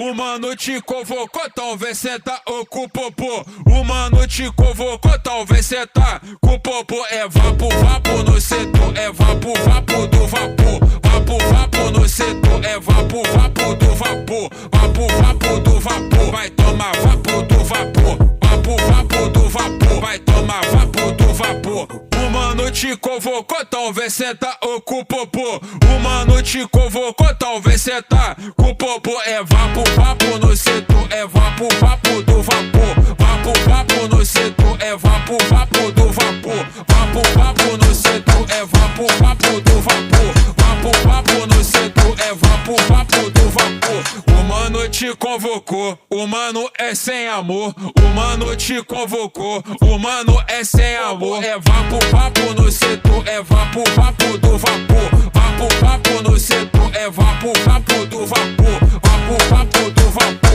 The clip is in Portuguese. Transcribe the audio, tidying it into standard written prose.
O mano te convocou, então vem sentar com o popô. O mano te convocou, então vem sentar com o popô. É vapo, vapo no setor, é vapo, vapo do vapor. Vapo, vapo no setor, é vapo, vapo do vapor. Vapo, vapo do vapor, vai tomar vapo do vapor. Vapo, vapo do vapor, vai tomar vapo do vapor. O mano te convocou, então vem sentar com o popô. O mano te convocou, então vem sentar com o popô. É vapo, vapo no setor, é vapo, vapo do vapor. Vapo, vapo no setor, é vapo, vapo do vapor. Vapo, vapo no setor, é vapo, vapo do vapor. Vapo, vapo no setor, é vapo, vapo do vapor. O mano te convocou, o mano é sem amor. O mano te convocou, o mano é sem amor. É vapo, vapo no setor, é vapo, vapo do vapor. Vapo, vapo no setor, é vapo, vapo do vapor. Vapo, vapo do vapor.